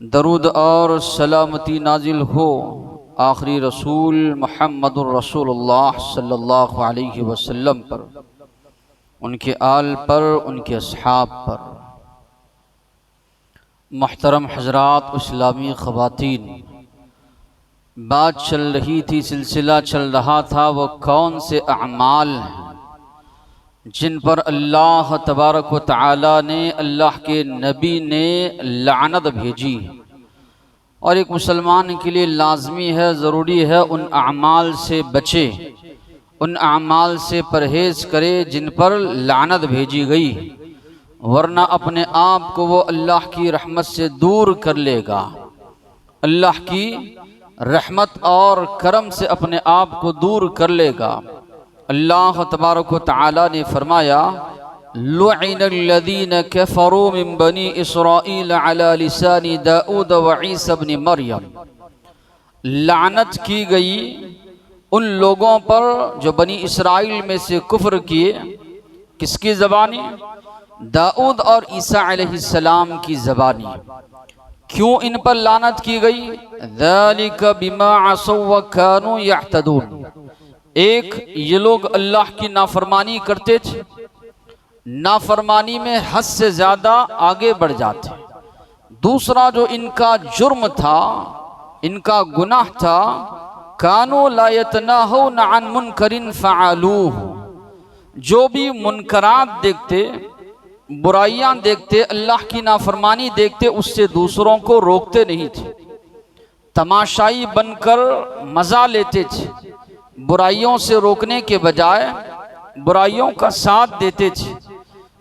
दरूद और सलामती नाजिल हो आखिरी रसूल मुहम्मदुर रसूलुल्लाह सल्लल्लाहु अलैहि वसल्लम पर, उनके आल पर, उनके अस्हाब पर। मुहतरम हजरात, इस्लामी ख़वातीन, बात चल रही थी, सिलसिला चल रहा था, वो कौन से अमाल हैं जिन पर अल्लाह तबारक व तआला ने, अल्लाह के नबी ने लानत भेजी। और एक मुसलमान के लिए लाजमी है, ज़रूरी है उन अमाल से बचे, उन अमाल से परहेज़ करे जिन पर लानत भेजी गई, वरना अपने आप को वो अल्लाह की रहमत से दूर कर लेगा। अल्लाह की रहमत और करम से अपने आप को दूर कर लेगा। अल्लाह तबारक व तआला ने फरमाया, लुइनल्लज़ीन कफ़रू मिन बनी इसराईल अला लिसानी दाऊद व ईसा इब्न मरियम। लानत की गई उन लोगों पर जो बनी इसराइल में से कुफ्र किए। किसकी ज़बानी? दाऊद और ईसा अलैहिस्सलाम की ज़बानी। क्यों इन पर लानत की गई? ज़ालिका बिमा असौ व कानू यअतदून। एक, ये लोग अल्लाह की नाफरमानी करते थे, नाफरमानी में हद से ज़्यादा आगे बढ़ जाते। दूसरा जो इनका जुर्म था, इनका गुनाह था, कानू ला यतनाहून अन मुनकरिन फ़अलूह। जो भी मुनकरात देखते, बुराइयां देखते, अल्लाह की नाफरमानी देखते, उससे दूसरों को रोकते नहीं थे। तमाशाई बनकर मज़ा लेते थे। बुराइयों से रोकने के बजाय बुराइयों का साथ देते थे।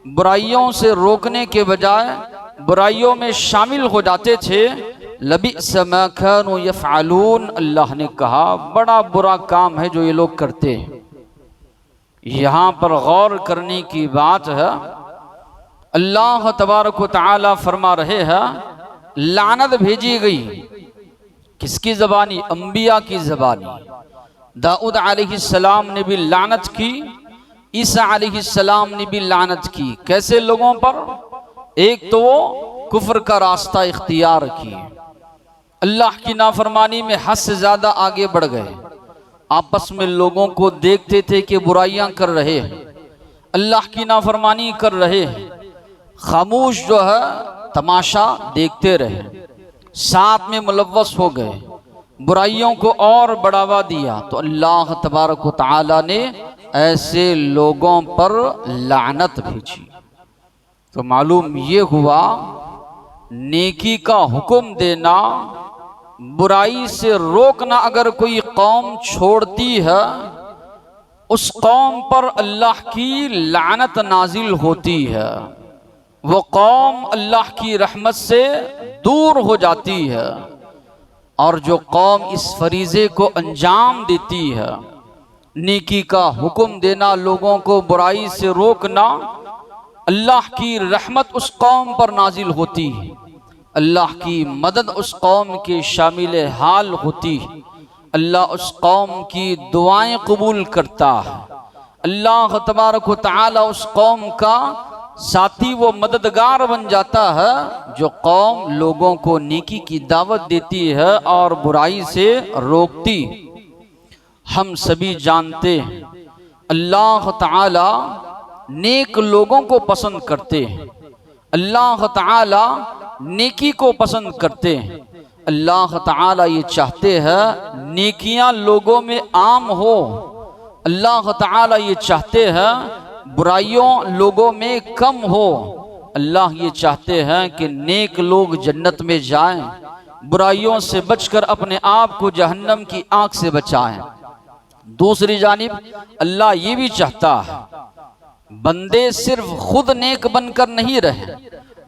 बुराइयों से रोकने के बजाय बुराइयों में शामिल हो जाते थे। लबिअस मा कानू यफ़अलून। अल्लाह ने कहा, बड़ा बुरा काम है जो ये लोग करते हैं। यहाँ पर गौर करने की बात है। अल्लाह तबारक व तआला फरमा रहे हैं, लानत भेजी गई किसकी ज़बानी? अंबिया की ज़बानी। दाऊद अलैहिस्सलाम ने भी लानत की, ईसा अलैहिस्सलाम ने भी लानत की। कैसे लोगों पर? एक तो वो कुफ्र का रास्ता इख्तियार किए, अल्लाह की नाफरमानी में हद से ज़्यादा आगे बढ़ गए। आपस में लोगों को देखते थे कि बुराइयां कर रहे हैं, अल्लाह की नाफरमानी कर रहे हैं, खामोश जो है तमाशा देखते रहे, साथ में मुलव्वस हो गए, बुराइयों को और बढ़ावा दिया। तो अल्लाह तबारक व तआला ने ऐसे लोगों पर लानत भेजी। तो मालूम ये हुआ, नेकी का हुक्म देना, बुराई से रोकना अगर कोई कौम छोड़ती है, उस कौम पर अल्लाह की लानत नाजिल होती है। वो कौम अल्लाह की रहमत से दूर हो जाती है। और जो कौम इस फरीज़े को अंजाम देती है, नेकी का हुक्म देना, लोगों को बुराई से रोकना, अल्लाह की रहमत उस कौम पर नाजिल होती है, अल्लाह की मदद उस कौम के शामिल हाल होती है, अल्लाह उस कौम की दुआएं कबूल करता है, अल्लाह तबारक व तआला उस कौम का साथी, वो मददगार बन जाता है जो कौम लोगों को नेकी की दावत देती है और बुराई से रोकती। हम सभी जानते हैं अल्लाह ताला नेक लोगों को पसंद करते हैं, अल्लाह ताला नेकी को पसंद करते हैं। अल्लाह ताला ये चाहते हैं नेकियां लोगों में आम हो, अल्लाह ताला ये चाहते हैं बुराइयों लोगों में कम हो। अल्लाह ये चाहते हैं कि नेक लोग जन्नत में जाएं, बुराइयों से बचकर अपने आप को जहन्नम की आग से बचाएं। दूसरी जानिब अल्लाह ये भी चाहता है बंदे सिर्फ खुद नेक बनकर नहीं रहे,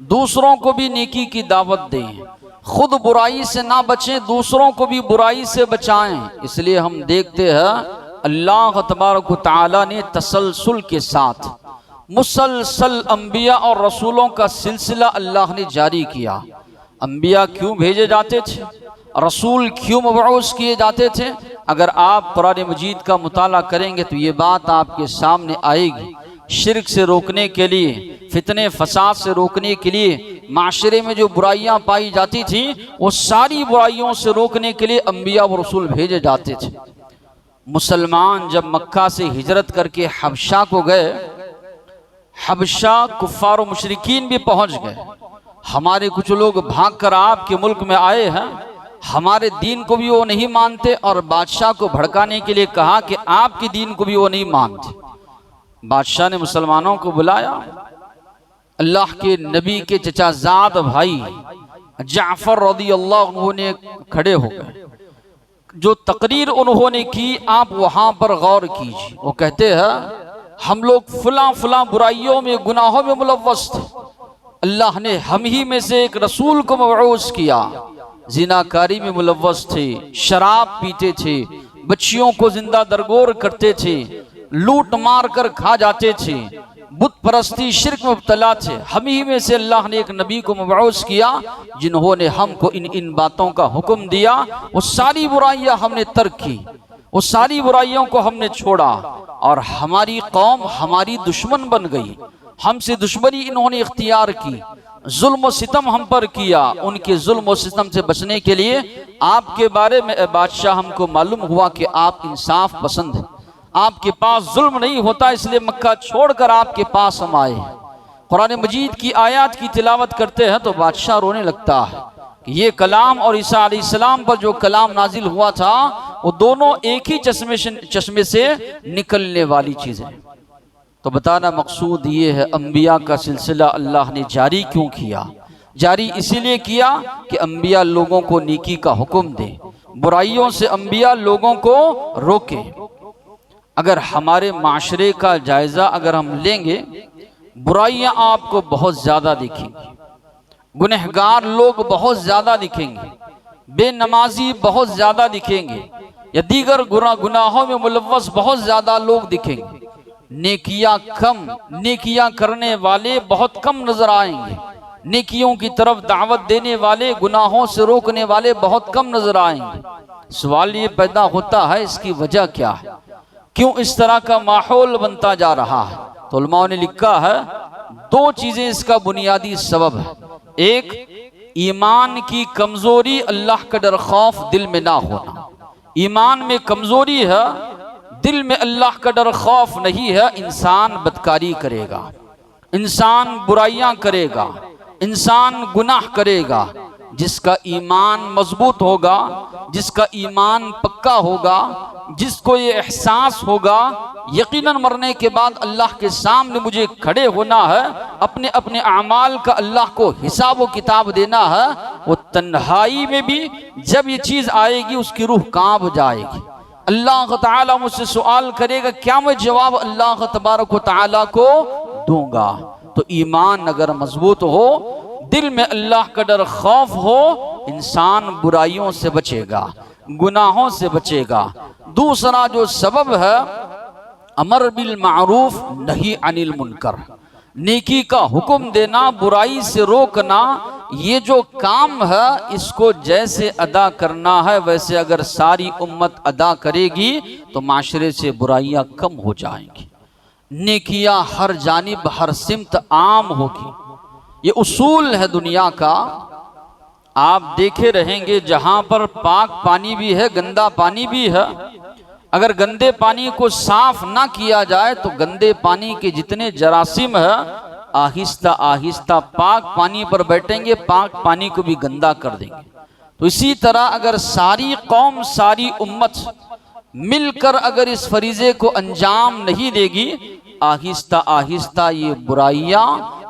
दूसरों को भी नेकी की दावत दें, खुद बुराई से ना बचें, दूसरों को भी बुराई से बचाएं। इसलिए हम देखते हैं अल्लाह तबारक व तआला ने तसलसल के साथ मुसलसल अंबिया और रसूलों का सिलसिला अल्लाह ने जारी किया। अंबिया क्यों भेजे जाते थे? रसूल क्यों मबऊस किए जाते थे? अगर आप कुरान मजीद का मुताला करेंगे तो ये बात आपके सामने आएगी शिर्क से रोकने के लिए, फितने फसाद से रोकने के लिए, माशरे में जो बुराइयां पाई जाती थी वो सारी बुराइयों से रोकने के लिए अंबिया व रसूल भेजे जाते थे। मुसलमान जब मक्का से हिजरत करके हबशा को गए, हबशा कुफ्फार व मुशरिकीन भी पहुंच गए। हमारे कुछ लोग भागकर आपके मुल्क में आए हैं, हमारे दीन को भी वो नहीं मानते और बादशाह को भड़काने के लिए कहा कि आपके दीन को भी वो नहीं मानते। बादशाह ने मुसलमानों को बुलाया, अल्लाह के नबी के चचाजाद भाई जाफर रज़ियल्लाहु अन्हु ने खड़े हो गए। जो तकरीर उन्होंने की आप वहां पर गौर कीजिए। वो कहते हैं हम लोग फला फला बुराइयों में, गुनाहों में मुलव्वस थे, अल्लाह ने हम ही में से एक रसूल को मबऊस किया। जिनाकारी में मुलव्वस थे, शराब पीते थे, बच्चियों को जिंदा दरगोर करते थे, लूट मार कर खा जाते थे, बुत परस्ती शिर्क में मुब्तला थे। हम ही में से अल्लाह ने एक नबी को मबऊस किया जिन्होंने हमको इन इन बातों का हुक्म दिया। वो सारी बुराइयां हमने तर्क की, वो सारी बुराइयों को हमने छोड़ा और हमारी कौम हमारी दुश्मन बन गई। हमसे दुश्मनी इन्होंने इख्तियार की, जुल्म व सितम हम पर किया। उनके जुल्म व सितम से बचने के लिए आपके बारे में बादशाह हमको मालूम हुआ कि आप इंसाफ पसंद हैं, आपके पास जुल्म नहीं होता, इसलिए मक्का छोड़कर आपके पास हम आए। कुरान मजीद की आयत की तिलावत करते हैं तो बादशाह रोने लगता है कि ये कलाम और ईसा अलैहिस्सलाम पर जो कलाम नाजिल हुआ था वो दोनों एक ही चश्मे से निकलने वाली चीजें। तो बताना मकसूद ये है, अंबिया का सिलसिला अल्लाह ने जारी क्यों किया? जारी इसीलिए किया कि अंबिया लोगों को नेकी का हुक्म दे, बुराइयों से अंबिया लोगों को रोके। अगर हमारे माशरे का जायजा अगर हम लेंगे, बुराइयां आपको बहुत ज्यादा दिखेंगी, गुनहगार लोग बहुत ज्यादा दिखेंगे, बेनमाजी बहुत ज्यादा दिखेंगे, या दीगर गुनाहों में मुलव्वस बहुत ज्यादा लोग दिखेंगे। नेकियां कम, नेकियां करने वाले बहुत कम नजर आएंगे। नेकियों की तरफ दावत देने वाले, गुनाहों से रोकने वाले बहुत कम नजर आएंगे। सवाल ये पैदा होता है इसकी वजह क्या है, क्यों इस तरह का माहौल बनता जा रहा है? तो उलमाओं ने लिखा है दो चीजें इसका बुनियादी सबब है। एक, ईमान की कमजोरी, अल्लाह का डर खौफ दिल में ना होना। ईमान में कमजोरी है, दिल में अल्लाह का डर खौफ नहीं है, इंसान बदकारी करेगा, इंसान बुराइयां करेगा, इंसान गुनाह करेगा। जिसका ईमान मजबूत होगा, जिसका ईमान पक्का होगा, जिसको ये एहसास होगा यकीनन मरने के बाद अल्लाह के सामने मुझे खड़े होना है, अपने अपने अमाल का अल्लाह को हिसाब व किताब देना है, वो तन्हाई में भी जब ये चीज आएगी उसकी रूह कांप जाएगी। अल्लाह ताला मुझसे सवाल करेगा, क्या मैं जवाब अल्लाह तबारक व तआला को दूंगा? तो ईमान अगर मजबूत हो, दिल में अल्लाह का डर खौफ हो, इंसान बुराइयों से बचेगा, गुनाहों से बचेगा। दूसरा जो सबब है, अमर बिल मारूफ नही अनिल मुनकर, नेकी का हुक्म देना, बुराई से रोकना। ये जो काम है इसको जैसे अदा करना है वैसे अगर सारी उम्मत अदा करेगी तो माशरे से बुराइयां कम हो जाएंगी, नेकियां हर जानिब हर सिमत आम होगी। ये उसूल है दुनिया का। आप देखे रहेंगे जहां पर पाक पानी भी है, गंदा पानी भी है, अगर गंदे पानी को साफ ना किया जाए तो गंदे पानी के जितने जरासीम है आहिस्ता आहिस्ता पाक पानी पर बैठेंगे, पाक पानी को भी गंदा कर देंगे। तो इसी तरह अगर सारी कौम, सारी उम्मत मिलकर अगर इस फरीजे को अंजाम नहीं देगी, आहिस्ता आहिस्ता ये बुराइयां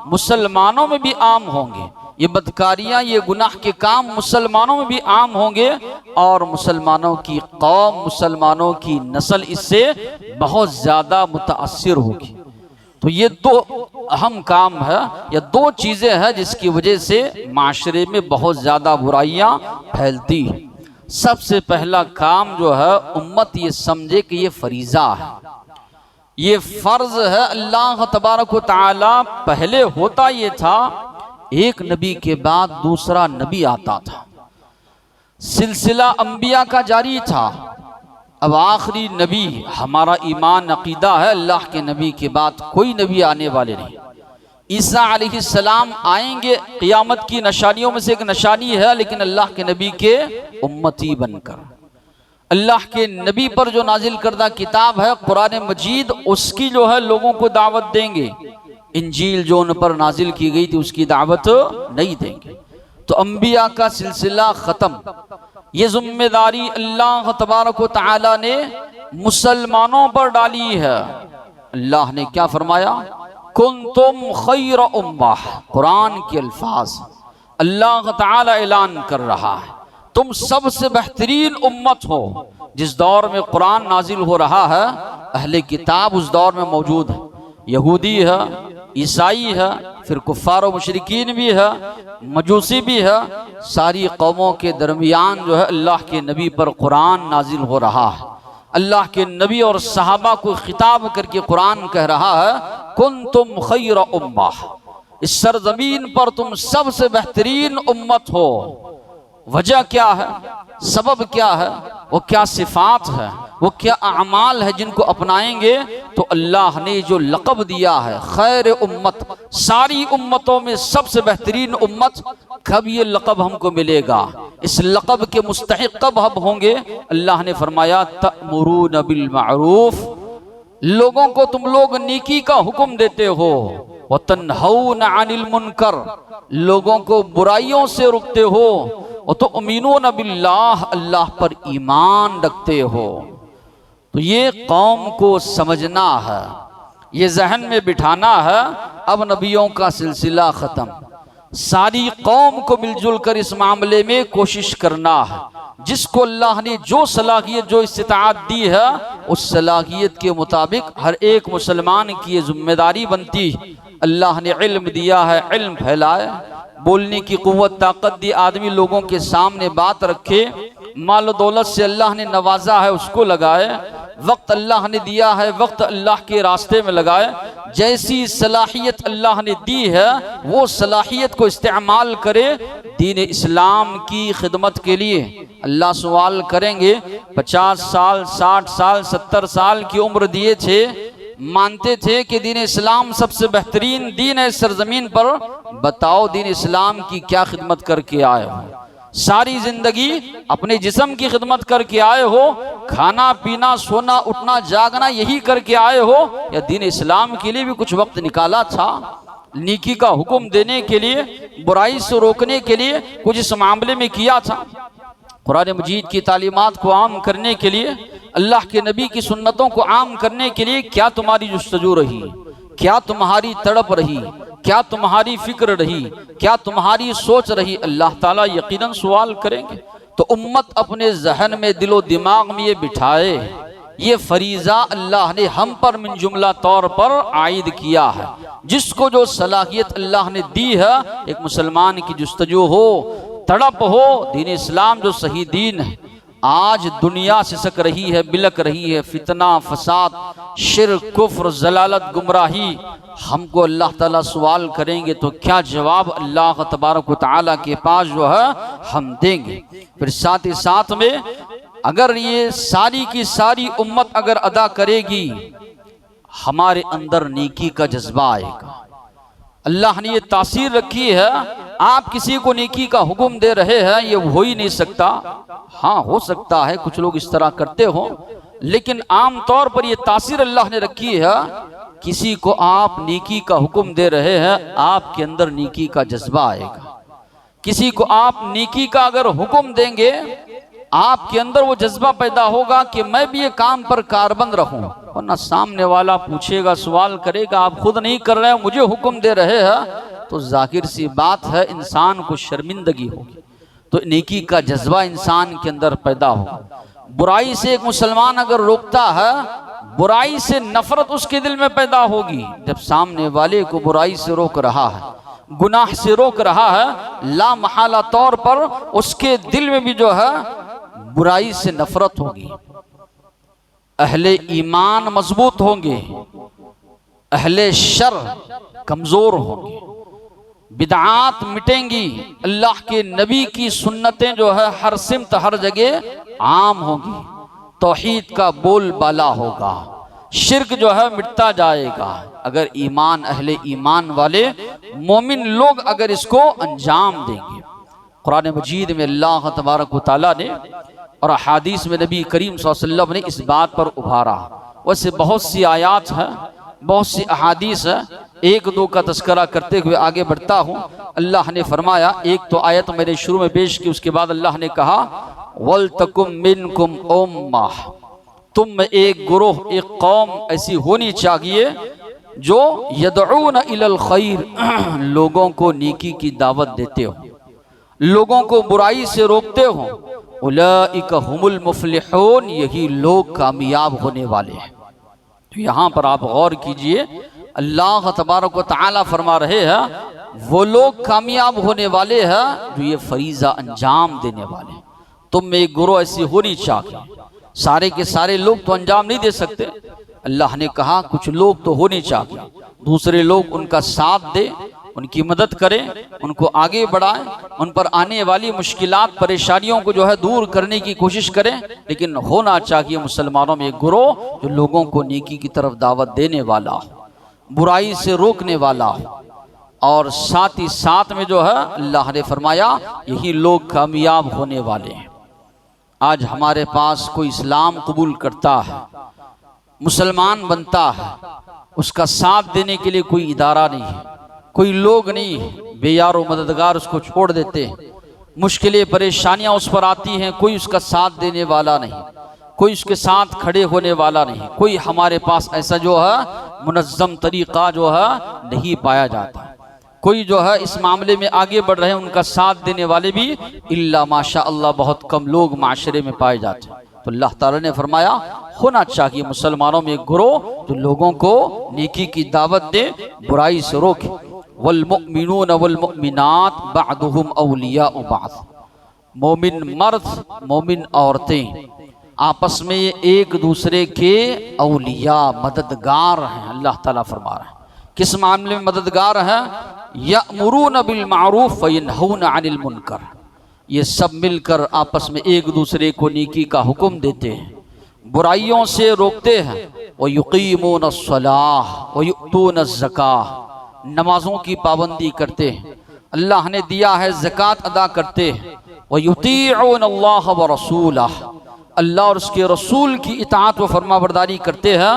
मुसलमानों में भी आम होंगे, ये बदकारियां, ये गुनाह के काम मुसलमानों में भी आम होंगे और मुसलमानों की कौम, मुसलमानों की नस्ल इससे बहुत ज्यादा मुतासिर होगी। तो ये दो अहम काम है, या दो चीजें हैं जिसकी वजह से माशरे में बहुत ज्यादा बुराइयां फैलती हैं। सबसे पहला काम जो है, उम्मत ये समझे कि ये फरीजा है, ये फर्ज है अल्लाह तबारक व तआला। पहले होता ये था एक नबी के बाद दूसरा नबी आता था, सिलसिला अंबिया का जारी था। अब आखिरी नबी, हमारा ईमान अकीदा है अल्लाह के नबी के बाद कोई नबी आने वाले नहीं। ईसा अलैहिस्सलाम आएंगे, क़ियामत की निशानियों में से एक निशानी है, लेकिन अल्लाह के नबी के उम्मती बनकर। अल्लाह के नबी पर जो नाजिल करदा किताब है कुरान मजीद, उसकी जो है लोगों को दावत देंगे। इंजील जो उन पर नाजिल की गई थी उसकी दावत नहीं देंगे। तो अंबिया का सिलसिला ख़त्म। ये जिम्मेदारी अल्लाह तबारक व तआला ने मुसलमानों पर डाली है। अल्लाह ने क्या फरमाया, कुंतुम खैर उम्मह, कुरान के अल्फाज अल्लाह ताला ऐलान कर रहा है, तुम सबसे बेहतरीन उम्मत हो। जिस दौर में कुरान नाजिल हो रहा है, अहले किताब उस दौर में मौजूद है, यहूदी है, ईसाई है, फिर कुफ्फार व मुशरिकीन भी है, मजूसी भी है। सारी कौमों के दरमियान जो है अल्लाह के नबी पर कुरान नाजिल हो रहा है। अल्लाह के नबी और सहाबा को खिताब करके कुरान कह रहा है, कुंतुम खैर उम्मह, इस सरजमीन पर तुम सबसे बेहतरीन उम्मत हो। वजह क्या है, सबब क्या है, वो क्या सिफात है, वो क्या अमाल है जिनको अपनाएंगे तो अल्लाह ने जो लक़ब दिया है खैर उम्मत, सारी उम्मतों में सबसे बेहतरीन उम्मत, कब ये लक़ब हमको मिलेगा, इस लक़ब के मुस्तहिक़ कब हम होंगे। अल्लाह ने फरमाया, तअमुरून बिल मारूफ, लोगों को तुम लोग नेकी का हुक्म देते हो, व तन्हौन अनिल मुनकर, लोगों को बुराइयों से रोकते हो, व तुअमिनून बिल्लाह, अल्लाह पर ईमान रखते हो। तो ये कौम को समझना है, ये जहन में बिठाना है। अब नबियों का सिलसिला ख़त्म, सारी कौम को मिलजुल कर इस मामले में कोशिश करना है। जिसको अल्लाह ने जो सलाहियत, जो इस्तिताअत दी है, उस सलाहियत के मुताबिक हर एक मुसलमान की ये जिम्मेदारी बनती। अल्लाह ने इल्म दिया है, इल्म फैलाए, बोलने की कुव्वत ताकत दी, आदमी लोगों के सामने बात रखे, माल दौलत से अल्लाह ने नवाजा है उसको लगाए, वक्त अल्लाह ने दिया है वक्त अल्लाह के रास्ते में लगाए। जैसी सलाहियत अल्लाह ने दी है वो सलाहियत को इस्तेमाल करे दीन इस्लाम की खिदमत के लिए। अल्लाह सवाल करेंगे, 50 साल 60 साल 70 साल की उम्र दिए थे, मानते थे कि दीन इस्लाम सबसे बेहतरीन दीन है सरजमीन पर, बताओ दीन इस्लाम की क्या खिदमत करके आए हो। सारी जिंदगी अपने जिस्म की खिदमत करके आए हो, खाना पीना सोना उठना जागना यही करके आए हो, या दीन इस्लाम के लिए भी कुछ वक्त निकाला था, नेकी का हुक्म देने के लिए, बुराई से रोकने के लिए कुछ इस मामले में किया था। कुरान मजीद की तालीमात को आम करने के लिए, अल्लाह के नबी की सुन्नतों को आम करने के लिए क्या तुम्हारी जुस्तजू रही, क्या तुम्हारी तड़प रही, क्या तुम्हारी फिक्र रही, क्या तुम्हारी सोच रही। अल्लाह ताला यकीनन सवाल करेंगे। तो उम्मत अपने जहन में दिलो दिमाग में ये बिठाए, ये फरीज़ा अल्लाह ने हम पर मिन जुमला तौर पर आयद किया है। जिसको जो सलाहियत अल्लाह ने दी है, एक मुसलमान की जुस्तजू हो, तड़प हो, दीन इस्लाम जो सही दीन है, आज दुनिया सिसक रही है, बिलक रही है, फितना फसाद शिर्क कुफ्र जलालत गुमराही, हमको अल्लाह ताला सवाल करेंगे तो क्या जवाब अल्लाह तबारक व तआला के पास जो है हम देंगे। फिर साथ ही साथ में अगर ये सारी की सारी उम्मत अगर अदा करेगी, हमारे अंदर नेकी का जज्बा आएगा। अल्लाह ने ये तासीर रखी है, आप किसी को नेकी का हुक्म दे रहे हैं, ये हो ही नहीं सकता। हाँ, हो सकता है कुछ लोग इस तरह करते हो, लेकिन आम तौर पर ये तासीर अल्लाह ने रखी है, किसी को आप नेकी का हुक्म दे रहे हैं, आपके अंदर नेकी का जज्बा आएगा। किसी को आप नेकी का अगर हुक्म देंगे, आपके अंदर वो जज्बा पैदा होगा कि मैं भी ये काम पर कारबंद रहूं, वरना सामने वाला पूछेगा, सवाल करेगा, आप खुद नहीं कर रहे हैं, मुझे हुक्म दे रहे हैं, तो जाहिर सी बात है इंसान को शर्मिंदगी होगी। तो नेकी का जज्बा इंसान के अंदर पैदा होगा। बुराई से एक मुसलमान अगर रोकता है, बुराई से नफरत उसके दिल में पैदा होगी। जब सामने वाले को बुराई से रोक रहा है, गुनाह से रोक रहा है, ला महला तौर पर उसके दिल में भी जो है बुराई से नफरत होगी। अहले ईमान मजबूत होंगे, अहले शर कमजोर होंगे, बिदआत मिटेंगी, अल्लाह के नबी की सुन्नतें जो है हर सिमत हर जगह आम होंगी। तौहीद का बोलबाला होगा, शिर्क जो है मिटता जाएगा अगर ईमान, अहले ईमान वाले मोमिन लोग अगर इसको अंजाम देंगे। कुरान मजीद में अल्लाह तबारक व तआला ने और अहादीस में नबी करीम सल्लल्लाहु अलैहि वसल्लम ने इस बात पर उभारा। वैसे बहुत सी आयात है, बहुत सी अहादीस है, एक दो का तस्करा करते हुए आगे बढ़ता हूँ। अल्लाह ने फरमाया, एक तो आयत मैंने शुरू में पेश की, उसके बाद अल्लाह ने कहा वल तकुम मिनकुम उम्मह, तुम में एक गुरोह, एक कौम ऐसी होनी चाहिए जो यदऊन इलल खैर, लोगों को नेकी की दावत देते हो, लोगों को बुराई से रोकते हो। उलाइका हुमुल मुफलिहून, यही लोग कामयाब होने वाले हैं। तो यहाँ पर आप गौर कीजिए, अल्लाह तबारक व तआला फरमा रहे हैं वो लोग कामयाब होने वाले हैं जो ये फरीज़ा अंजाम देने वाले। तुम में एक गुरोह ऐसी होनी चाहिए, सारे के सारे लोग तो अंजाम नहीं दे सकते। अल्लाह ने कहा कुछ लोग तो होने चाहिए, दूसरे लोग उनका साथ दे, उनकी मदद करें, उनको आगे बढ़ाएं, उन पर आने वाली मुश्किलात परेशानियों को जो है दूर करने की कोशिश करें। लेकिन होना चाहिए मुसलमानों में एक गुरोह जो लोगों को नेकी की तरफ दावत देने वाला हो, बुराई से रोकने वाला हो, और साथ ही साथ में जो है अल्लाह ने फरमाया यही लोग कामयाब होने वाले हैं। आज हमारे पास कोई इस्लाम कबूल करता है, मुसलमान बनता है, उसका साथ देने के लिए कोई इदारा नहीं है, कोई लोग नहीं, बेयारो मददगार उसको छोड़ देते हैं, मुश्किलें परेशानियां उस पर आती हैं, कोई उसका साथ देने वाला नहीं, कोई उसके साथ खड़े होने वाला नहीं, कोई हमारे पास ऐसा जो है मुनज़्ज़म तरीक़ा जो है नहीं पाया जाता। कोई जो है इस मामले में आगे बढ़ रहे हैं, उनका साथ देने वाले भी इल्ला माशा अल्लाह बहुत कम लोग माशरे में पाए जाते हैं। तो अल्लाह ताला ने फरमाया होना चाहिए मुसलमानों में एक गुरोह जो लोगों को नेकी की दावत दे, बुराई से रोके। वल मुमिनून वल मुमिनात बअदुहुम औलियाउ बअद, मोमिन मर्द मोमिन औरतें आपस में एक दूसरे के औलिया मददगार हैं। अल्लाह ताला फरमा रहे हैं किस मामले में मददगार हैं? यअमुरून बिल मारूफ व यनहून अनिल मुनकर, ये सब मिलकर आपस में एक दूसरे को नेकी का हुक्म देते हैं, बुराइयों से रोकते हैं। व युकीमून अस्सलाह व युतून अज़्ज़काह, नमाजों की पाबंदी करते हैं, अल्लाह ने दिया है ज़कात अदा करते हैं। व युतीऊन अल्लाह व रसूलह, अल्लाह और उसके रसूल की इताअत व फरमाबरदारी करते हैं।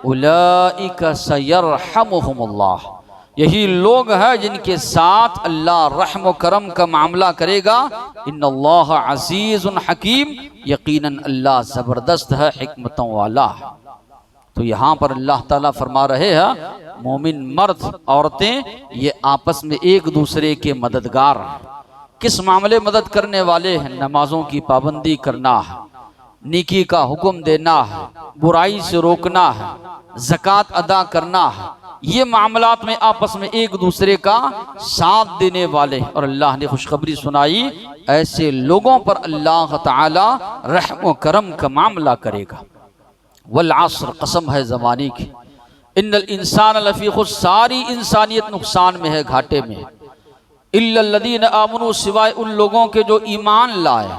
उलाइका सयरहमुहुमुल्लाह, यही लोग हैं जिनके साथ अल्लाह रहम व करम का मामला करेगा। इन्नल्लाह अज़ीज़ुन हकीम, यकीनन अल्लाह ज़बरदस्त है, हिकमतों वाला। तो यहाँ पर अल्लाह ताला फरमा रहे हैं मोमिन मर्द औरतें ये आपस में एक दूसरे के मददगार हैं। किस मामले मदद करने वाले हैं? नमाजों की पाबंदी करना है, नेकी का हुक्म देना है, बुराई से रोकना है, ज़कात अदा करना है, ये मामलात में आपस में एक दूसरे का साथ देने वाले। और अल्लाह ने खुशखबरी सुनाई ऐसे लोगों पर अल्लाह ताला रहम व करम का मामला करेगा। वल अस्र, कसम है ज़माने की, इन्नल इंसान लफी खुस्र, सारी इंसानियत नुकसान में है, घाटे में है। इल्लल्लज़ीना आमनू, सिवाय उन लोगों के जो ईमान लाए,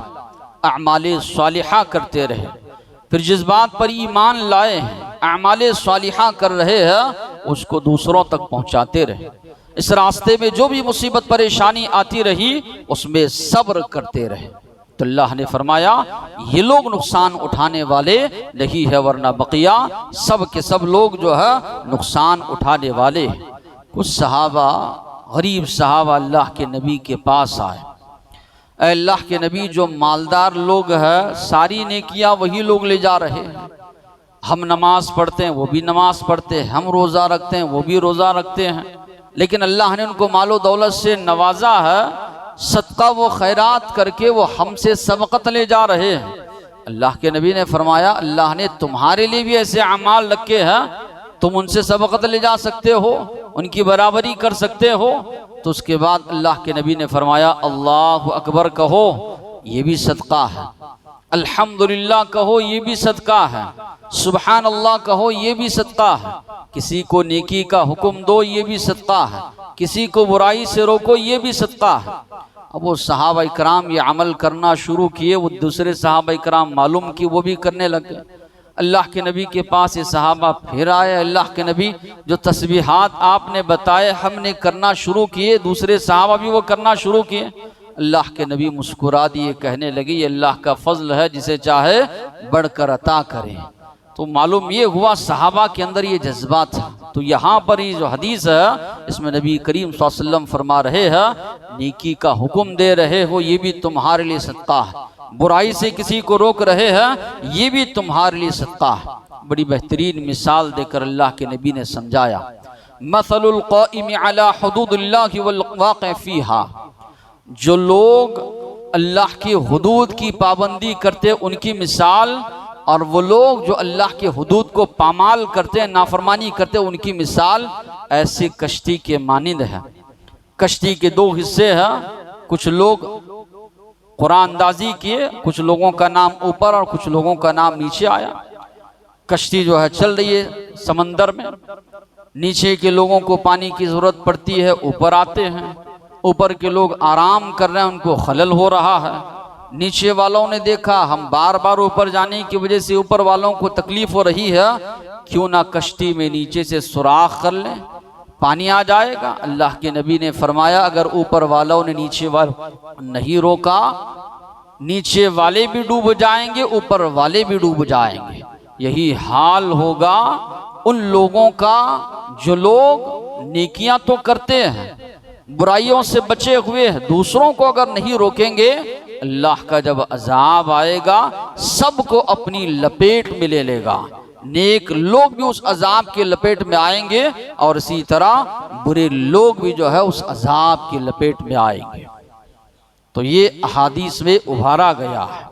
अमाले सालिहा करते रहे। फिर जिस बात पर ईमान लाए हैं अमाले सालिहा कर रहे हैं उसको दूसरों तक पहुंचाते रहे। इस रास्ते में जो भी मुसीबत परेशानी आती रही उसमें सब्र करते रहे। तो अल्लाह ने फरमाया ये लोग नुकसान उठाने वाले नहीं है, वरना बकिया सब के सब लोग जो है नुकसान उठाने वाले। कुछ सहाबा, गरीब सहाबा अल्लाह के नबी के पास आए, अल्लाह के नबी जो मालदार लोग हैं सारी नेकियां वही लोग ले जा रहे हैं, हम नमाज पढ़ते हैं वो भी नमाज पढ़ते हैं, हम रोज़ा रखते हैं वो भी रोज़ा रखते हैं, लेकिन अल्लाह ने उनको मालो दौलत से नवाजा है, सदका व खैरात करके वो हमसे सबकत ले जा रहे हैं। अल्लाह के नबी ने फरमाया अल्लाह ने तुम्हारे लिए भी ऐसे अमाल रखे हैं, तुम उनसे सबकत ले जा सकते हो, उनकी बराबरी कर सकते हो। तो उसके बाद अल्लाह के नबी ने फरमाया अल्लाह अकबर कहो ये भी सदका है, अल्हम्दुलिल्लाह कहो ये भी सदका है, सुबहान अल्लाह कहो ये भी सदका है, किसी को नेकी का हुक्म दो ये भी सदका है, किसी को बुराई से रोको ये भी सदका है। अब वो सहाबा इकराम ये अमल करना शुरू किए, वो दूसरे सहाबा इकराम मालूम कि वो भी करने लग गए। अल्लाह के नबी के पास ये सहाबा फिर आए, अल्लाह के नबी जो तस्बीहात आपने बताए हमने करना शुरू किए, दूसरे सहाबा भी वो करना शुरू किए। अल्लाह के नबी मुस्कुरा दिए, कहने लगे ये अल्लाह का फजल है, जिसे चाहे बढ़कर अता करे। तो मालूम ये हुआ सहाबा के अंदर ये जज्बा था। तो यहाँ पर ये जो हदीस है इसमें नबी करीम सल्लल्लाहु अलैहि वसल्लम फरमा रहे हैं, नेकी का हुक्म दे रहे हो ये भी तुम्हारे लिए सदका है, बुराई से किसी को रोक रहे हैं ये भी तुम्हारे लिए सदका है। बड़ी बेहतरीन मिसाल देकर अल्लाह के नबी ने समझाया, मसलुल क़ाइम अला हुदूदिल्लाहि वल वाक़ि फ़ीहा, जो लोग अल्लाह की हुदूद की पाबंदी करते उनकी मिसाल, और वो लोग जो अल्लाह के हुदूद को पामाल करते हैं, नाफरमानी करते हैं, उनकी मिसाल ऐसी कश्ती के मानिंद है। कश्ती के दो हिस्से हैं, कुछ लोग कुरान अंदाजी किए, कुछ लोगों का नाम ऊपर और कुछ लोगों का नाम नीचे आया। कश्ती जो है चल रही है समंदर में, नीचे के लोगों को पानी की जरूरत पड़ती है, ऊपर आते हैं, ऊपर के लोग आराम कर रहे हैं, उनको खलल हो रहा है। नीचे वालों ने देखा हम बार बार ऊपर जाने की वजह से ऊपर वालों को तकलीफ हो रही है, क्यों ना कश्ती में नीचे से सुराख कर लें, पानी आ जाएगा। अल्लाह के नबी ने फरमाया अगर ऊपर वालों ने नीचे वालों नहीं रोका, नीचे वाले भी डूब जाएंगे, ऊपर वाले भी डूब जाएंगे। यही हाल होगा उन लोगों का जो लोग नेकियां तो करते हैं, बुराइयों से बचे हुए हैं, दूसरों को अगर नहीं रोकेंगे, अल्लाह का जब अजाब आएगा सबको अपनी लपेट में ले लेगा। नेक लोग भी उस अजाब के लपेट में आएंगे और इसी तरह बुरे लोग भी जो है उस अजाब की लपेट में आएंगे। तो ये अहादीस में उभारा गया है।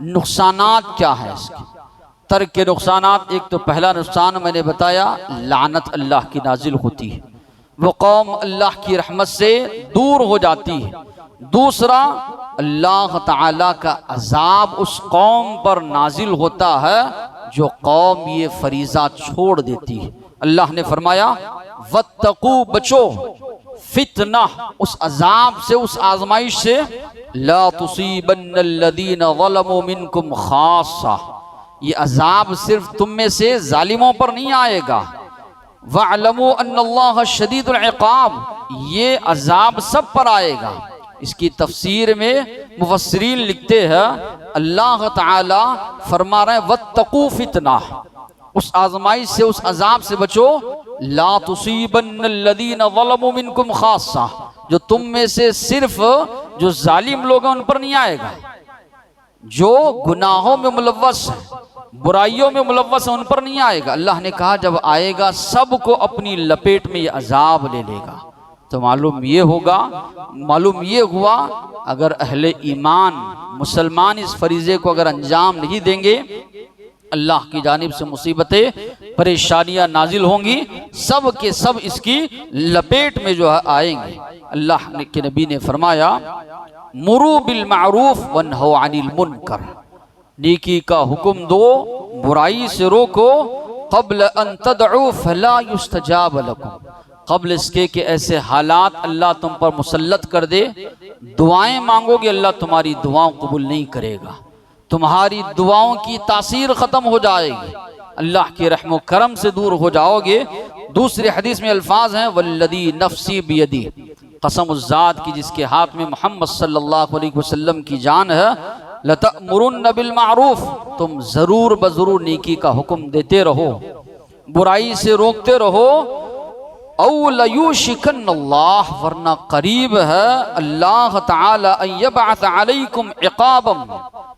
नुकसानात क्या है इसके, तर्क के नुकसानात। एक तो पहला नुकसान मैंने बताया, लानत अल्लाह की नाजिल होती है, वो कौम अल्लाह की रहमत से दूर हो जाती है। दूसरा, अल्लाह ताला का अजाब उस कौम पर नाजिल होता है जो कौम ये फरीजा छोड़ देती है। अल्लाह ने फरमाया वत्तकू, बचो, फितना, उस अजाब से, उस आजमाइश से, ला तुसीबन्नल्लज़ीना ज़लमू मिनकुम खासा, ये अजाब सिर्फ तुम में से जालिमों पर नहीं आएगा। वअलमू अन्नल्लाह शदीदुल इक़ाब, ये अजाब सब पर आएगा। इसकी तफसीर में मुफस्सिरीन लिखते हैं अल्लाह ताला फरमा रहे हैं वत्तकू फितना, उस आजमाइश से, उस अजाब से बचो, ला तुसीबन्नल्लज़ीना ज़लमू मिनकुम खासा, जो तुम में से सिर्फ जो जालिम लोग हैं उन पर नहीं आएगा, जो गुनाहों में मुलव्वस है, बुराइयों में मुलव्वस है, उन पर नहीं आएगा। अल्लाह ने कहा जब आएगा सबको अपनी लपेट में ये अजाब ले लेगा। तो मालूम ये हुआ अगर अहले ईमान मुसलमान इस फरीजे को अगर अंजाम नहीं देंगे, अल्लाह की जानिब से मुसीबतें, परेशानियां नाजिल होंगी, सब के सब इसकी लपेट में जो है आएंगे। अल्लाह के नबी ने फरमाया मुरू बिल मारूफ वन्हो अनिल मुनकर, नेकी का हुक्म दो, बुराई से रोको, क़ब्ल अन तदउ फला युस्तजाब लकुम, क़ब्ल इसके कि ऐसे हालात अल्लाह तुम पर मुसल्लत कर दे, दुआएं मांगोगे अल्लाह तुम्हारी दुआओं कबूल नहीं करेगा, तुम्हारी दुआओं की तासीर ख़त्म हो जाएगी, अल्लाह के रहमो करम से दूर हो जाओगे। दूसरे हदीस में अल्फाज हैं वल्लदी नफ्सी बियदी, कसम उस ज़ात की जिसके हाथ में मोहम्मद सल्लल्लाहु अलैहि वसल्लम की जान है, लतअमुरुन्न बिल मारूफ, तुम ज़रूर बज़रूर नेकी का हुक्म देते रहो, बुराई से रोकते रहो, औ लयुशिकन्नल्लाह, वरना करीब है अल्लाह ताला अन यबअस अलैकुम इक़ाबम,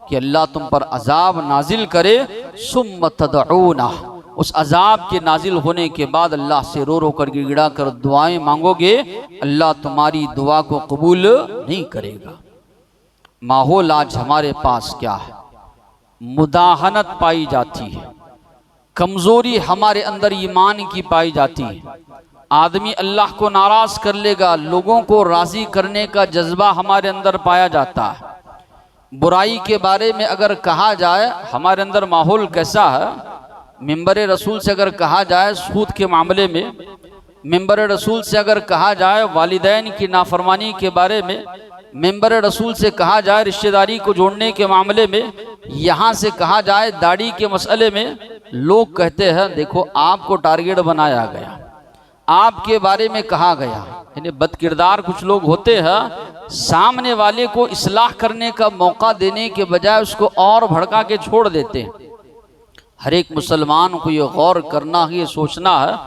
कि अल्लाह तुम पर अजाब नाजिल करे, सुम्म तदऊना, उस अजाब के नाजिल होने के बाद अल्लाह से रो रो कर गिड़गिड़ा कर दुआएं मांगोगे, अल्लाह तुम्हारी दुआ को कबूल नहीं करेगा। माहौल आज हमारे पास क्या है, मुदाहनत पाई जाती है, कमजोरी हमारे अंदर ईमान की पाई जाती है। आदमी अल्लाह को नाराज कर लेगा, लोगों को राजी करने का जज्बा हमारे अंदर पाया जाता है। बुराई के बारे में अगर कहा जाए, हमारे अंदर माहौल कैसा है, मिंबर रसूल से अगर कहा जाए सूद के मामले में, मिंबर रसूल से अगर कहा जाए वालिदैन की नाफरमानी के बारे में, मेंबर रसूल से कहा जाए रिश्तेदारी को जोड़ने के मामले में, यहाँ से कहा जाए दाढ़ी के मसले में, लोग कहते हैं देखो आपको टारगेट बनाया गया, आपके बारे में कहा गया। यानी बदकिरदार कुछ लोग होते हैं, सामने वाले को इस्लाह करने का मौका देने के बजाय उसको और भड़का के छोड़ देते हैं। हर एक मुसलमान को ये गौर करना है, ये सोचना है,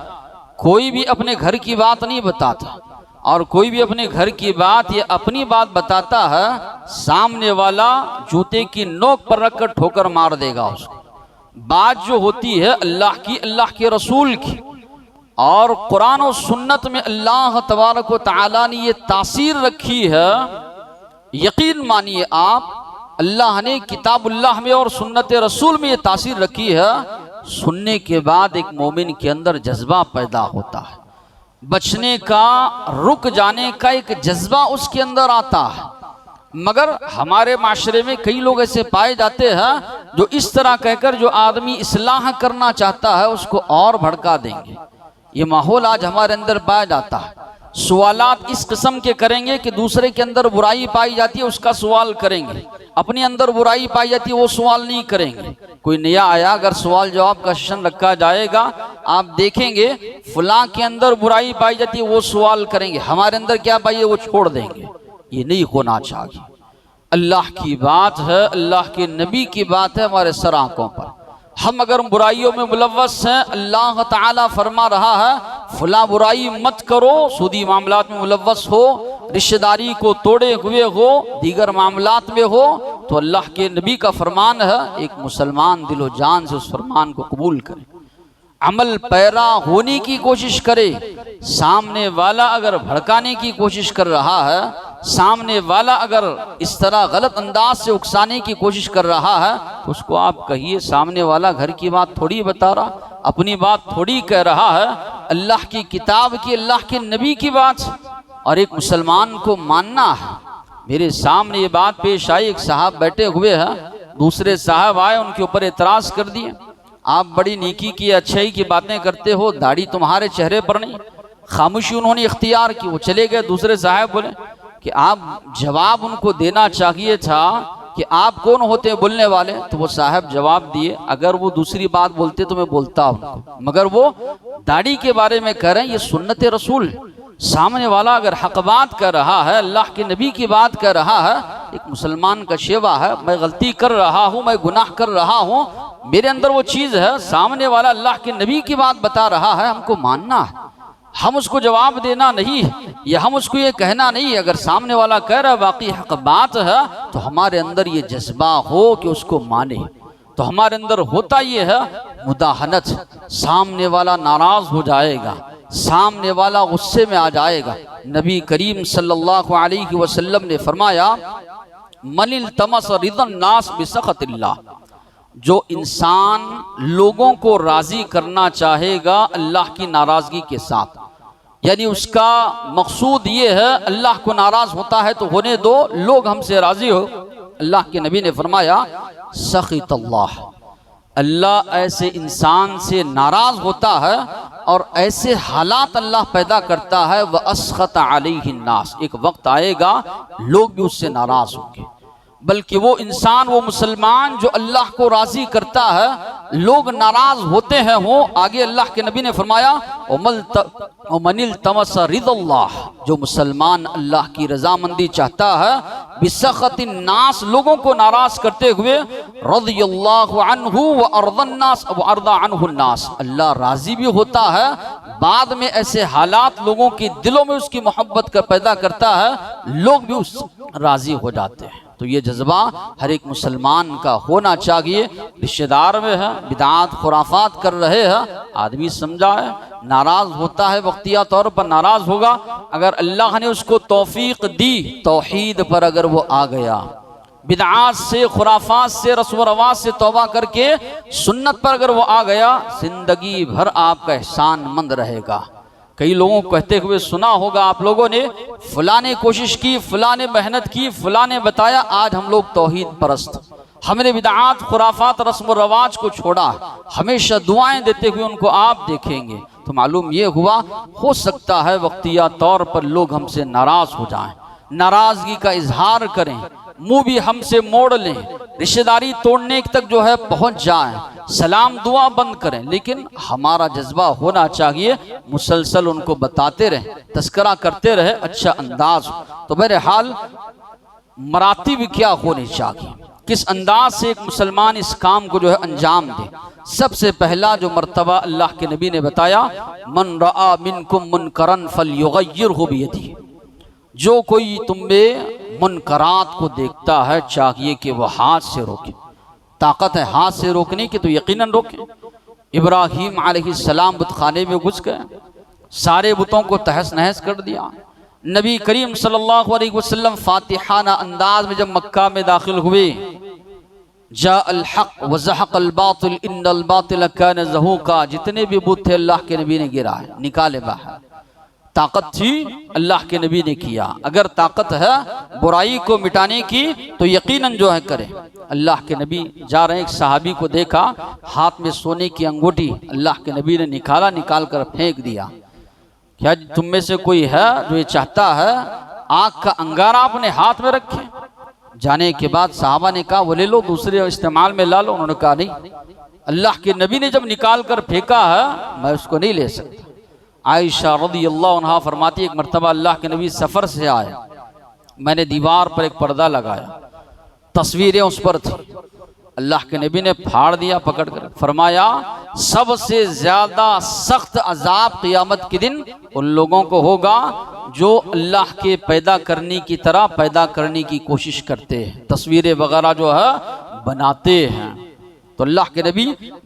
कोई भी अपने घर की बात नहीं बताता और कोई भी अपने घर की बात या अपनी बात बताता है, सामने वाला जूते की नोक पर रखकर ठोकर मार देगा उसको। बात जो होती है अल्लाह की, अल्लाह के रसूल की, और कुरान और सुन्नत में अल्लाह तबारक व तआला ने ये तासीर रखी है। यकीन मानिए आप, अल्लाह ने किताबुल्लाह में और सुन्नत रसूल में ये तासीर रखी है। सुनने के बाद एक मोमिन के अंदर जज्बा पैदा होता है, बचने का, रुक जाने का एक जज्बा उसके अंदर आता है। मगर हमारे माशरे में कई लोग ऐसे पाए जाते हैं जो इस तरह कहकर जो आदमी इस्लाह करना चाहता है उसको और भड़का देंगे। ये माहौल आज हमारे अंदर पाया जाता है। सवालात इस किस्म के करेंगे कि दूसरे के अंदर बुराई पाई जाती है उसका सवाल करेंगे, अपने अंदर बुराई पाई जाती है वो सवाल नहीं करेंगे। कोई नया आया, अगर सवाल जवाब का सेशन रखा जाएगा, आप देखेंगे फलां के अंदर बुराई पाई जाती है वो सवाल करेंगे, हमारे अंदर क्या पाई है वो छोड़ देंगे। ये नहीं होना चाहिए। अल्लाह की बात है, अल्लाह के नबी की बात है हमारे सर आंखों पर। हम अगर बुराइयों में मुलव्वस हैं, अल्लाह ताला फरमा रहा है फला बुराई मत करो, सूदी मामलात में मुलव्वस हो, रिश्तेदारी को तोड़े हुए हो, दीगर मामलात में हो, तो अल्लाह के नबी का फरमान है एक मुसलमान दिलो जान से उस फरमान को कबूल करे, अमल पैरा होने की कोशिश करे। सामने वाला अगर भड़काने की कोशिश कर रहा है, सामने वाला अगर इस तरह गलत अंदाज से उकसाने की कोशिश कर रहा है, तो उसको आप कहिए सामने वाला घर की बात थोड़ी बता रहा, अपनी बात थोड़ी कह रहा है, अल्लाह की किताब की, अल्लाह के नबी की बात। और एक मुसलमान को मानना है। मेरे सामने ये बात पेश आई, एक साहब बैठे हुए हैं, दूसरे साहब आए, उनके ऊपर एतराज कर दिए, आप बड़ी नेकी की, अच्छाई की बातें करते हो, दाढ़ी तुम्हारे चेहरे पर नहीं। खामोशी उन्होंने इख्तियार की, वो चले गए। दूसरे साहब बोले कि आप जवाब उनको देना चाहिए था कि आप कौन होते हैं बोलने वाले। तो वो साहब जवाब दिए, अगर वो दूसरी बात बोलते तो मैं बोलता उनको, मगर वो दाढ़ी के बारे में कह रहे हैं, ये सुन्नत रसूल। सामने वाला अगर हक बात कर रहा है, अल्लाह के नबी की बात कर रहा है, एक मुसलमान का शेवा है, मैं गलती कर रहा हूँ, मैं गुनाह कर रहा हूँ, मेरे अंदर वो चीज़ है, सामने वाला अल्लाह के नबी की बात बता रहा है, हमको मानना है, हम उसको जवाब देना नहीं है, या हम उसको ये कहना नहीं है। अगर सामने वाला कह रहा है वाकई हक बात है, तो हमारे अंदर ये जज्बा हो कि उसको माने। तो हमारे अंदर होता ये है मुदाहनत, सामने वाला नाराज हो जाएगा, सामने वाला गुस्से में आ जाएगा। नबी करीम सल्लल्लाहु अलैहि वसल्लम ने फरमाया, मनिल तमस रिदन नास बिसखतिल्लाह, जो इंसान लोगों को राजी करना चाहेगा अल्लाह की नाराजगी के साथ, यानी उसका मकसूद ये है अल्लाह को नाराज होता है तो होने दो, लोग हमसे राजी हो। अल्लाह के नबी ने फरमाया सखितल्लाह, अल्लाह ऐसे इंसान से नाराज होता है और ऐसे हालात अल्लाह पैदा करता है। वह अस्खत अलैहि नास, एक वक्त आएगा लोग भी उससे नाराज होंगे। बल्कि वो इंसान, वो मुसलमान जो अल्लाह को राजी करता है, लोग नाराज होते हैं हो। आगे अल्लाह के नबी ने फरमाया मनिल तमस रिदल्लाह, जो मुसलमान अल्लाह की रजामंदी चाहता है, बिसखतिन नास, लोगों को नाराज करते हुए, रज़ियल्लाहु अन्हु व अर्दन नास व अर्दा अन्हु नास, अल्लाह राजी भी होता है, बाद में ऐसे हालात लोगों के दिलों में उसकी मोहब्बत का पैदा करता है, लोग भी उस राजी हो जाते हैं। तो ये जज्बा हर एक मुसलमान का होना चाहिए। रिश्तेदार में है, बिदात खुराफात कर रहे हैं, आदमी समझा है, नाराज होता है, वक्तिया तौर पर नाराज होगा। अगर अल्लाह ने उसको तौफीक दी, तौहीद पर अगर वो आ गया, बिदात से, खुराफात से, रस्म व रवाज से तौबा करके सुन्नत पर अगर वो आ गया, जिंदगी भर आपका एहसान मंद रहेगा। कई लोगों को कहते हुए सुना होगा आप लोगों ने, फलां ने कोशिश की, फलां ने मेहनत की, फलां ने बताया, आज हम लोग तौहीद परस्त, हमने बिदआत खुराफात रस्म व रवाज को छोड़ा। हमेशा दुआएं देते हुए उनको आप देखेंगे तो मालूम ये हुआ, हो सकता है वक्तिया तौर पर लोग हमसे नाराज हो जाएं। नाराजगी का इजहार करें, मुंह भी हमसे मोड़ लें, रिश्तेदारी तोड़ने तक जो है पहुंच जाएं, सलाम दुआ बंद करें, लेकिन हमारा जज्बा होना चाहिए मुसलसल उनको बताते रहें, तस्करा करते रहे, अच्छा अंदाज हो। तो बहरहाल मरातिब क्या होनी चाहिए, किस अंदाज से एक मुसलमान इस काम को जो है अंजाम दे। सबसे पहला जो मर्तबा अल्लाह के नबी ने बताया, मन रआ मिनकुम मुनकरन फलयुगय्यिरहु बियदिही, जो कोई तुम में मुनकरात को देखता है चाहिए कि वह हाथ से रोके। ताकत है हाथ से रोकने की तो यकीनन रोके। इब्राहीम अलैहिस्सलाम बुतखाने में घुस गए, सारे बुतों को तहस नहस कर दिया। नबी करीम सल्लल्लाहु अलैहि वसल्लम फातिहाना अंदाज में जब मक्का में दाखिल हुए, जा अल हक व ज़हक़ल बातिल इन्नल बातिल कान ज़हूक़ा, जितने भी बुत थे अल्लाह के नबी ने गिराए, निकाले बाहर। ताकत थी, अल्लाह के नबी ने किया। अगर ताकत है बुराई को मिटाने की तो यकीनन जो है करे। अल्लाह के नबी जा रहे, एक सहाबी को देखा, हाथ में सोने की अंगूठी अल्लाह के नबी ने निकाला, निकाल कर फेंक दिया। क्या तुम में से कोई है जो ये चाहता है आग का अंगारा अपने हाथ में रखे? जाने के बाद साहबा ने कहा वो ले लो, दूसरे इस्तेमाल में ला लो। उन्होंने कहा नहीं, अल्लाह के नबी ने जब निकाल कर फेंका है मैं उसको नहीं ले सकता। आयशा रज़ियल्लाहु अन्हा फरमाती, एक मरतबा अल्लाह के नबी सफ़र से आए, मैंने दीवार पर एक पर्दा लगाया, तस्वीरें उस पर थी, अल्लाह के नबी ने फाड़ दिया पकड़ कर, फरमाया सबसे ज्यादा सख्त अजाब क़ियामत के दिन उन लोगों को होगा जो अल्लाह के पैदा करने की तरह पैदा करने की कोशिश करते हैं, तस्वीरें वगैरह जो है बनाते हैं। तो अल्लाह के नबी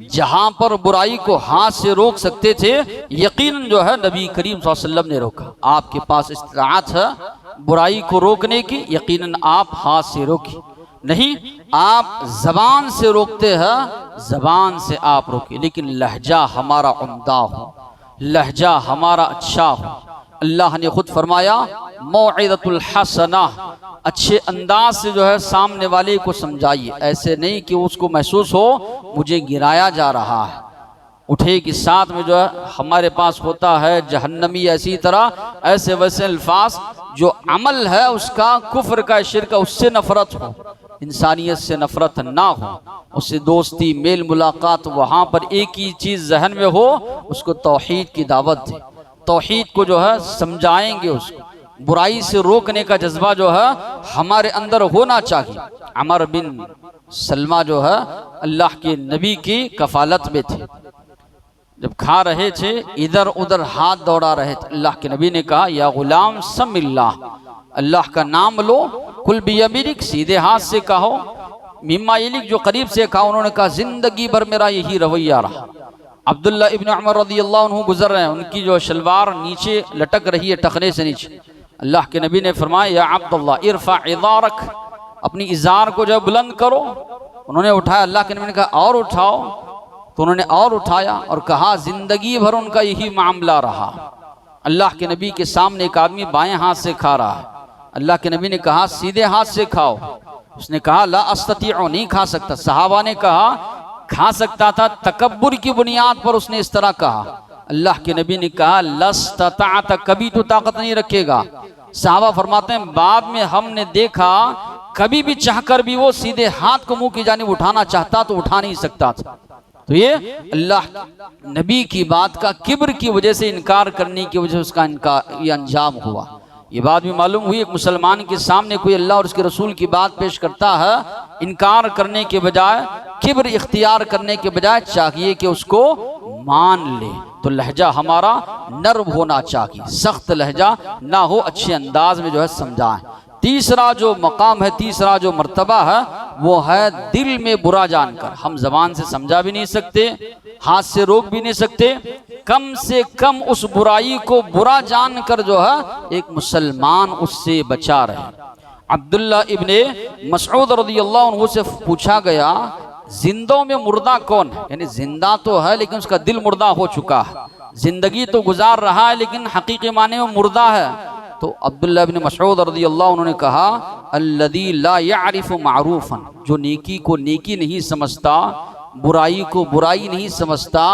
जहां पर बुराई को हाथ से रोक सकते थे, यकीनन जो है नबी करीम सल्लल्लाहु अलैहि वसल्लम ने रोका। आपके पास इस्तिताअत है बुराई को रोकने की, यकीनन आप हाथ से रोकिए। नहीं, आप जबान से रोकते हैं, जबान से आप रोकिए, लेकिन लहजा हमारा उम्दा हो, लहजा हमारा अच्छा हो। अल्लाह ने खुद फरमाया मौइज़तुल हसना, अच्छे अंदाज से जो है सामने वाले को समझाइए, ऐसे नहीं कि उसको महसूस हो मुझे गिराया जा रहा है। उठे के साथ में जो है हमारे पास होता है जहन्नमी, ऐसी तरह ऐसे वैसे अल्फाज जो अमल है उसका, कुफ्र का, शिर्क का, उससे नफरत हो, इंसानियत से नफरत ना हो, उससे दोस्ती मेल मुलाकात, वहाँ पर एक ही चीज़ जहन में हो, उसको तौहीद की दावत दे, तौहीद को जो है समझाएंगे, उसको बुराई से रोकने का जज्बा जो है हमारे अंदर होना चाहिए। अमर बिन सलमा जो है अल्लाह के नबी की कफालत में थे, जब खा रहे थे इधर उधर हाथ दौड़ा रहे थे, अल्लाह के नबी ने कहा या गुलाम समिल्लाह, अल्लाह का नाम लो, कुल बियमीनिक, सीधे हाथ से कहो, मिम्मा यलिक, जो करीब से कहा। उन्होंने कहा जिंदगी भर मेरा यही रवैया रहा। अब्दुल्ला इब्न उमर रज़ियल्लाहु अन्हु गुजर रहे हैं, उनकी जो शलवार नीचे लटक रही है, टखने से नीचे। अल्लाह के नबी ने फरमाया या अब्दुल्ला इरफा इज़ारक, अपनी इज़ार को जो बुलंद करो। उन्होंने उठाया, अल्लाह के नबी ने कहा और उठाओ, तो उन्होंने और उठाया और कहा जिंदगी भर उनका यही मामला रहा। अल्लाह के नबी के सामने एक आदमी बाएं हाथ से खा रहा है, अल्लाह के नबी ने कहा सीधे हाथ से खाओ। उसने कहा ला अस्ततीउ, नहीं खा सकता। सहाबा ने कहा खा सकता था, तकब्बुर की बुनियाद पर उसने इस तरह कहा। अल्लाह के नबी ने कहा लस्तताअत, कभी तो ताकत नहीं रखेगा। सहाबा फरमाते हैं बाद में हमने देखा कभी भी चाहकर भी वो सीधे हाथ को मुंह की जानिब उठाना चाहता तो उठा नहीं सकता था। तो ये अल्लाह नबी की बात का किब्र की वजह से, इनकार करने की वजह से उसका इनकार, ये अंजाम हुआ। ये बात भी मालूम हुई, एक मुसलमान के सामने कोई अल्लाह और उसके रसूल की बात पेश करता है, इनकार करने के बजाय, किब्र इख्तियार करने के बजाय चाहिए कि उसको मान ले। तो लहजा हमारा नर्म होना चाहिए, सख्त लहजा ना हो, अच्छे अंदाज में जो है समझाएं। तीसरा जो मकाम है, तीसरा जो मर्तबा है, वो है दिल में बुरा जानकर। हम जबान से समझा भी नहीं सकते, हाथ से रोक भी नहीं सकते, कम से कम उस बुराई को बुरा जानकर जो है एक मुसलमान उससे बचा रहे। अब्दुल्ला इब्ने मसऊद रज़ियल्लाहु अन्हु से पूछा गया जिंदों में मुर्दा कौन है, यानी जिंदा तो है लेकिन उसका दिल मुर्दा हो चुका है, जिंदगी तो गुजार रहा है लेकिन हकीकी माने में मुर्दा है। तो अब्दुल्ला इब्न मसऊद रज़ियल्लाहु अन्हु ने कहा अल्लज़ी ला यअरिफु मारूफन, जो नेकी को नेकी नहीं समझता, बुराई को बुराई नहीं समझता,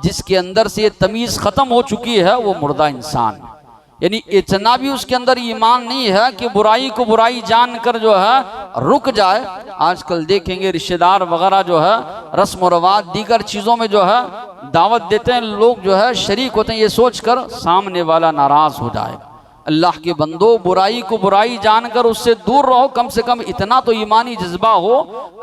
जिसके अंदर से ये तमीज़ ख़त्म हो चुकी है, वो मुर्दा इंसान है। यानी इतना भी उसके अंदर ईमान नहीं है कि बुराई को बुराई जानकर जो है रुक जाए। आजकल देखेंगे रिश्तेदार वगैरह जो है रस्म और रवाज दीगर चीज़ों में जो है दावत देते हैं, लोग जो है शरीक होते हैं ये सोचकर सामने वाला नाराज़ हो जाएगा। अल्लाह के बंदो, बुराई को बुराई जानकर उससे दूर रहो। कम से कम इतना तो ईमानी जज्बा हो,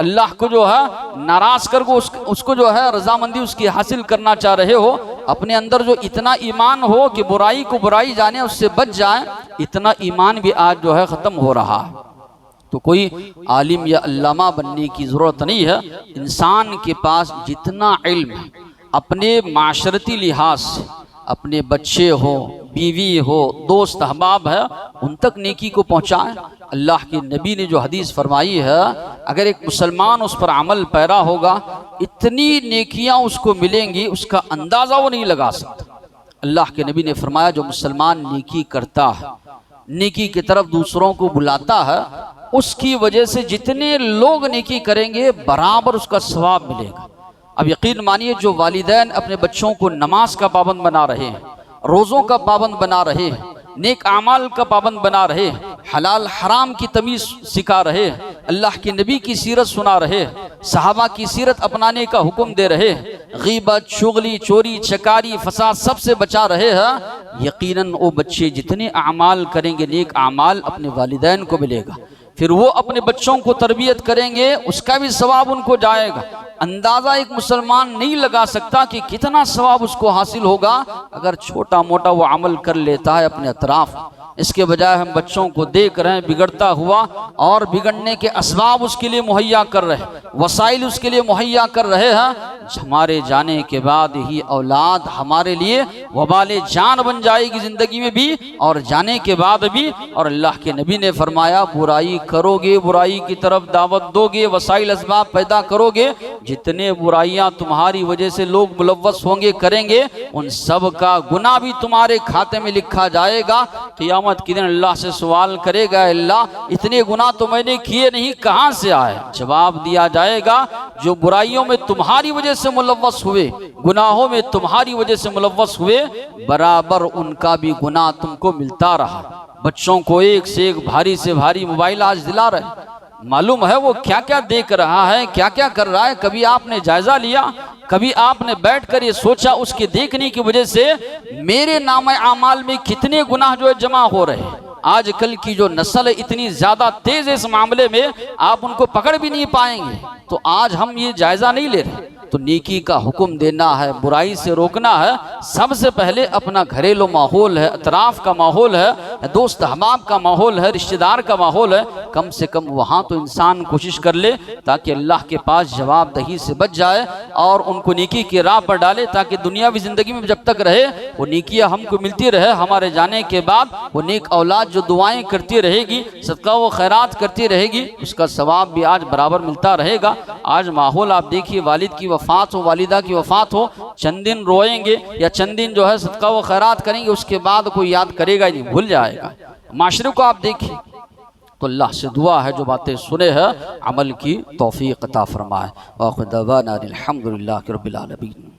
अल्लाह को जो है नाराज कर उसको जो है रजामंदी उसकी हासिल करना चाह रहे हो। अपने अंदर जो इतना ईमान हो कि बुराई को बुराई जाने उससे बच जाए, इतना ईमान भी आज जो है ख़त्म हो रहा है। तो कोई आलिम या अल्लामा बनने की ज़रूरत नहीं है। इंसान के पास जितना इल्म अपने माशरती लिहाज से, अपने बच्चे हो, बीवी हो, दोस्त अहबाब है, उन तक नेकी को पहुँचाएं। अल्लाह के नबी ने जो हदीस फरमाई है, अगर एक मुसलमान उस पर अमल पैरा होगा, इतनी नेकियां उसको मिलेंगी उसका अंदाज़ा वो नहीं लगा सकता। अल्लाह के नबी ने फरमाया जो मुसलमान नेकी करता है, नेकी की तरफ दूसरों को बुलाता है, उसकी वजह से जितने लोग नेकी करेंगे बराबर उसका सवाब मिलेगा। अब यकीन मानिए जो वालिदैन अपने बच्चों को नमाज का पाबंद बना रहे हैं, रोज़ों का पाबंद बना रहे हैं, नेक आमाल का पाबंद बना रहे, हलाल हराम की तमीज़ सिखा रहे, अल्लाह के नबी की सीरत सुना रहे, सहाबा की सीरत अपनाने का हुक्म दे रहे, गीबत, चुगली, चोरी, चकारी, फसाद सबसे बचा रहे हैं, यकीनन वो बच्चे जितने आमाल करेंगे नेक आमाल अपने वालिदैन को मिलेगा। फिर वो अपने बच्चों को तरबियत करेंगे, उसका भी सवाब उनको जाएगा। अंदाज़ा एक मुसलमान नहीं लगा सकता कि कितना सवाब उसको हासिल होगा अगर छोटा मोटा वो अमल कर लेता है अपने अतराफ। इसके बजाय हम बच्चों को देख रहे हैं बिगड़ता हुआ और बिगड़ने के असबाब उसके लिए मुहैया कर रहे हैं, वसाइल उसके लिए मुहैया कर रहे हैं। हमारे जाने के बाद ही औलाद हमारे लिए वबाले जान बन जाएगी ज़िंदगी में भी और जाने के बाद भी। और अल्लाह के नबी ने फरमाया बुराई करोगे, बुराई की तरफ दावत दोगे, वसाइल असबाब पैदा करोगे, जितने बुराइयां तुम्हारी वजह से लोग मुलव्वस होंगे करेंगे, उन सब का गुनाह भी तुम्हारे खाते में लिखा जाएगा। क़यामत के दिन अल्लाह से सवाल करेगा, अल्लाह इतने गुनाह तो मैंने किए नहीं, कहां से आए? जवाब दिया जाएगा जो बुराइयों में तुम्हारी वजह से मुलव्वस हुए, गुनाहों में तुम्हारी वजह से मुलव्वस हुए, बराबर उनका भी गुनाह तुमको मिलता रहा। बच्चों को एक से एक भारी से भारी मोबाइल आज दिला रहे, मालूम है वो क्या क्या देख रहा है, क्या क्या कर रहा है। कभी आपने जायजा लिया, कभी आपने बैठकर ये सोचा उसके देखने की वजह से मेरे नामे आमाल में कितने गुनाह जो है जमा हो रहे हैं। आजकल की जो नस्ल है इतनी ज्यादा तेज है इस मामले में, आप उनको पकड़ भी नहीं पाएंगे। तो आज हम ये जायजा नहीं ले रहे। तो नेकी का हुक्म देना है, बुराई से रोकना है। सबसे पहले अपना घरेलू माहौल है, अतराफ का माहौल है, दोस्त अहबाब का माहौल है, रिश्तेदार का माहौल है, कम से कम वहाँ तो इंसान कोशिश कर ले ताकि अल्लाह के पास जवाबदही से बच जाए और उनको नेकी की राह पर डाले, ताकि दुनियावी ज़िंदगी में जब तक रहे वो नेकियां हमको मिलती रहे, हमारे जाने के बाद वो नेक औलाद जो दुआएं करती रहेगी, सदका व खैरात करती रहेगी, उसका सवाब भी आज बराबर मिलता रहेगा। आज माहौल आप देखिए, वालिद की वफ़ात हो, वालिदा की वफ़ात हो, चंद दिन रोएंगे या चंद दिन जो है सदका व खैरात करेंगे, उसके बाद कोई याद करेगा नहीं, भूल जाएगा। माशरे को आप देखिए। तो अल्लाह से दुआ है जो बातें सुने हैं अमल की तौफीक अता फरमाए। व आखिर दवाना अनिल हम्दुलिल्लाहि रब्बिल आलमीन।